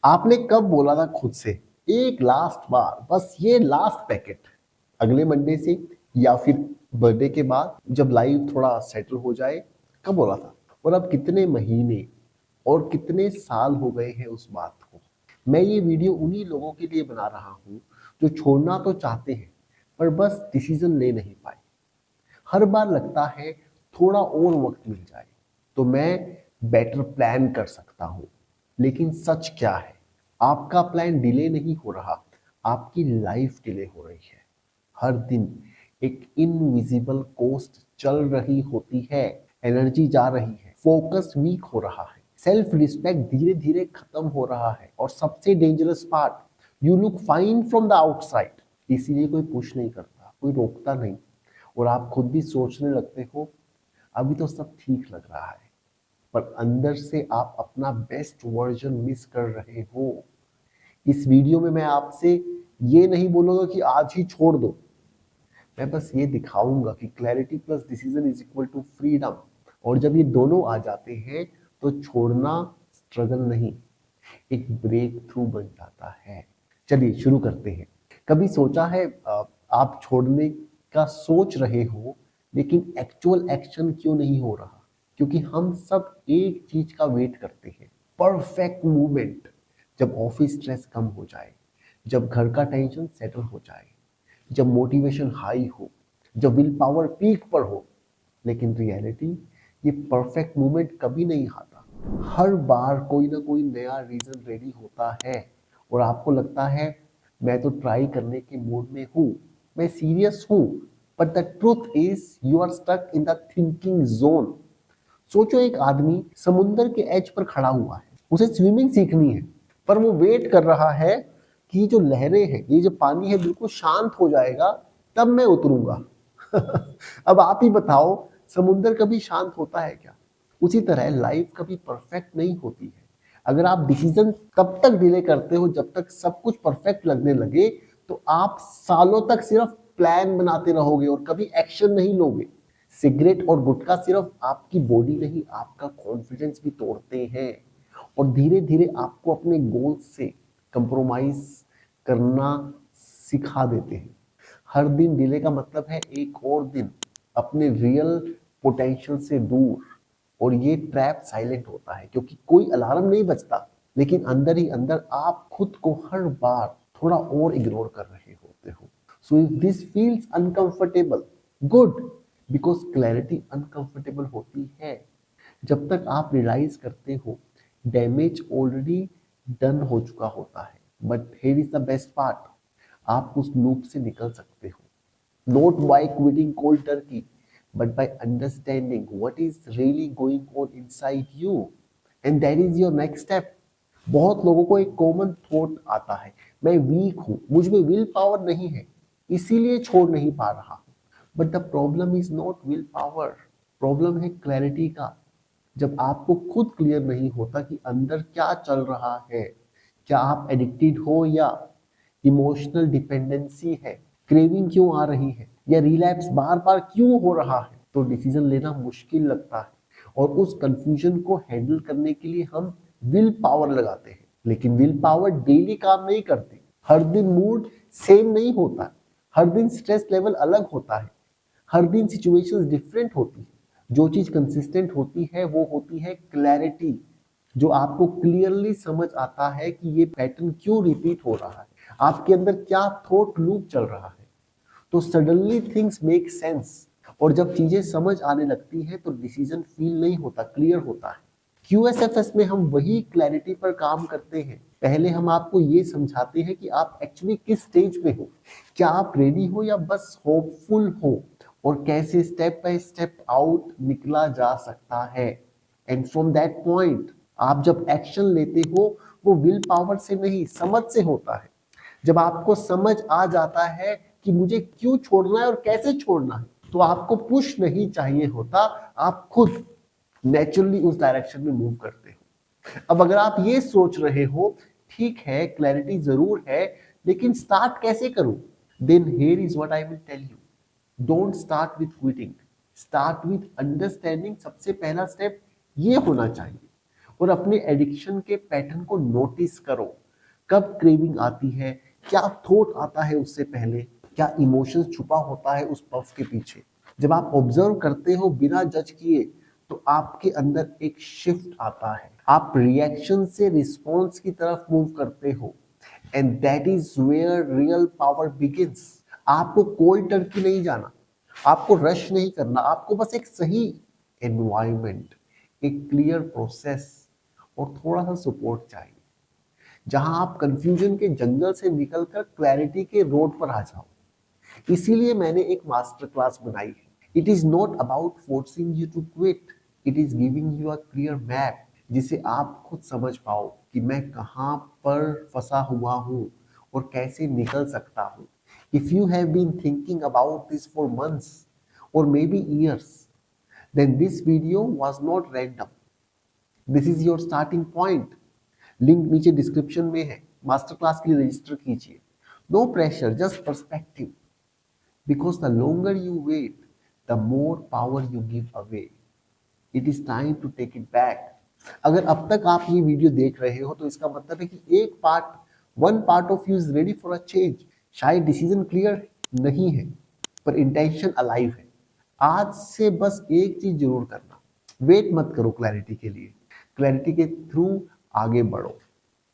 आपने कब बोला था खुद से एक लास्ट बार, बस ये लास्ट पैकेट, अगले मंडे से या फिर बर्थडे के बाद जब लाइफ थोड़ा सेटल हो जाए? कब बोला था? और अब कितने महीने और कितने साल हो गए हैं उस बात को? मैं ये वीडियो उन्हीं लोगों के लिए बना रहा हूँ जो छोड़ना तो चाहते हैं पर बस डिसीजन ले नहीं पाए। हर बार लगता है थोड़ा और वक्त मिल जाए तो मैं बेटर प्लान कर सकता हूं, लेकिन सच क्या है? आपका प्लान डिले नहीं हो रहा, आपकी लाइफ डिले हो रही है। हर दिन एक इनविजिबल कोस्ट चल रही होती है, एनर्जी जा रही है, फोकस वीक हो रहा है, सेल्फ रिस्पेक्ट धीरे धीरे खत्म हो रहा है, और सबसे dangerous part, you look fine from the outside. इसीलिए कोई पुश नहीं करता, कोई रोकता नहीं, और आप खुद भी सोचने लगते हो अभी तो सब ठीक लग रहा है, पर अंदर से आप अपना बेस्ट वर्जन मिस कर रहे हो। इस वीडियो में मैं आपसे ये नहीं बोलूंगा कि आज ही छोड़ दो, मैं बस ये दिखाऊंगा कि clarity plus decision is equal to freedom. और जब ये दोनों आ जाते हैं तो छोड़ना स्ट्रगल नहीं, एक ब्रेक थ्रू बन जाता है। चलिए शुरू करते हैं। कभी सोचा है आप छोड़ने का सोच रहे हो लेकिन एक्चुअल एक्शन क्यों नहीं हो रहा? क्योंकि हम सब एक चीज का वेट करते हैं, परफेक्ट मूवमेंट। जब ऑफिस स्ट्रेस कम हो जाए, जब घर का टेंशन सेटल हो जाए, जब मोटिवेशन हाई हो, जब विल पावर पीक पर हो। लेकिन रियलिटी, ये परफेक्ट मूवमेंट कभी नहीं आता। हर बार कोई ना कोई नया रीजन रेडी होता है और आपको लगता है मैं तो ट्राई करने के मूड में हूँ, मैं सीरियस हूँ, but the truth is you are stuck in the thinking zone. सोचो एक आदमी समुंदर के एज पर खड़ा हुआ है, उसे स्विमिंग सीखनी है, पर वो वेट कर रहा है कि जो लहरें हैं, ये जो पानी है बिल्कुल शांत हो जाएगा तब मैं उतरूंगा। अब आप ही बताओ, समुंदर कभी शांत होता है क्या? उसी तरह लाइफ कभी परफेक्ट नहीं होती है। अगर आप डिसीजन तब तक डिले करते हो जब तक सब कुछ परफेक्ट लगने लगे, तो आप सालों तक सिर्फ प्लान बनाते रहोगे और कभी एक्शन नहीं लोगे। सिगरेट और गुटखा सिर्फ आपकी बॉडी नहीं, आपका कॉन्फिडेंस भी तोड़ते हैं और धीरे धीरे आपको अपने गोल से कंप्रोमाइज करना सिखा देते हैं। हर दिन डिले का मतलब है एक और दिन अपने रियल पोटेंशियल से दूर। और ये ट्रैप साइलेंट होता है क्योंकि कोई अलार्म नहीं बजता, लेकिन अंदर ही अंदर आप खुद को हर बार थोड़ा और इग्नोर कर रहे होते हो। So if this feels uncomfortable, good, because clarity uncomfortable होती है। जब तक आप रियलाइज करते हो डैमेज ऑलरेडी डन हो चुका होता है। But here is the best part, आप उस लूप से निकल सकते हो, not by quitting cold turkey, but by understanding what is really going on inside you, and that is your next step. बहुत लोगों को एक कॉमन थॉट आता है, मैं वीक हूं, मुझ में विल पावर नहीं है, इसीलिए छोड़ नहीं पा रहा। But the problem is not will power, problem है क्लैरिटी का। जब आपको खुद क्लियर नहीं होता कि अंदर क्या चल रहा है, क्या आप एडिक्टेड हो या इमोशनल डिपेंडेंसी है, क्रेविंग क्यों आ रही है या रिलैप्स बार बार क्यों हो रहा है, तो डिसीजन लेना मुश्किल लगता है। और उस कंफ्यूजन को हैंडल करने के लिए हम विल पावर लगाते हैं, लेकिन विल पावर डेली काम नहीं करती। हर दिन मूड सेम नहीं होता, हर दिन स्ट्रेस लेवल अलग होता है, हर दिन सिचुएशंस डिफरेंट होती है। जो चीज कंसिस्टेंट होती है वो होती है क्लैरिटी, जो आपको क्लियरली समझ आता है कि ये पैटर्न क्यों रिपीट हो रहा है, आपके अंदर क्या थॉट लूप चल रहा है। तो सडनली थिंग्स मेक सेंस, और जब चीजें समझ आने लगती है तो डिसीजन फील नहीं होता, क्लियर होता है। क्यूएसएफएस में हम वही क्लैरिटी पर काम करते हैं। पहले हम आपको ये समझाते हैं कि आप एक्चुअली किस स्टेज पे हो, क्या आप रेडी हो या बस होपफुल हो, और कैसे स्टेप बाय स्टेप आउट निकला जा सकता है। एंड फ्रॉम दैट पॉइंट आप जब एक्शन लेते हो वो विल पावर से नहीं, समझ से होता है। जब आपको समझ आ जाता है कि मुझे क्यों छोड़ना है और कैसे छोड़ना है, तो आपको पुश नहीं चाहिए होता, आप खुद नेचुरली उस डायरेक्शन में मूव करते हो। अब अगर आप ये सोच रहे हो ठीक है क्लैरिटी जरूर है लेकिन स्टार्ट कैसे करूं, then here is what I will tell you. Don't start with quitting, start with understanding. सबसे पहला स्टेप ये होना चाहिए। और अपने एडिक्शन के पैटर्न को नोटिस करो। कब क्रेविंग आती है, क्या थॉट आता है उससे पहले, क्या इमोशंस छुपा होता है उस पफ के पीछे। जब आप ऑब्जर्व करते हो बिना जज किए तो आपके अंदर एक शिफ्ट आता है, आप रिएक्शन से रिस्पॉन्स की तरफ मूव करते हो। And that is where real power begins. आपको कोई टर्की नहीं जाना, आपको रश नहीं करना, आपको बस एक सही एनवायरनमेंट, एक क्लियर प्रोसेस और थोड़ा सा सपोर्ट चाहिए, जहां आप कंफ्यूजन के जंगल से निकलकर क्लैरिटी के रोड पर आ जाओ। इसीलिए मैंने एक मास्टर क्लास बनाई है। It is not about forcing you to quit, it is giving you a clear map, जिसे आप खुद समझ पाओ कि मैं कहां पर फंसा हुआ हूं और कैसे निकल सकता हूं। If you have been thinking about this for months or maybe years, then this video was not random. This is your starting point. Link नीचे डिस्क्रिप्शन में है, मास्टर क्लास के लिए रजिस्टर कीजिए। No pressure, just perspective, because the longer you wait, the more power you give away. It is time to take it back. अगर अब तक आप ये वीडियो देख रहे हो तो इसका मतलब है कि one part of you is ready for a change. शायद डिसीजन क्लियर नहीं है पर इंटेंशन अलाइव है। आज से बस एक चीज जरूर करना, वेट मत करो क्लैरिटी के लिए, क्लैरिटी के थ्रू आगे बढ़ो।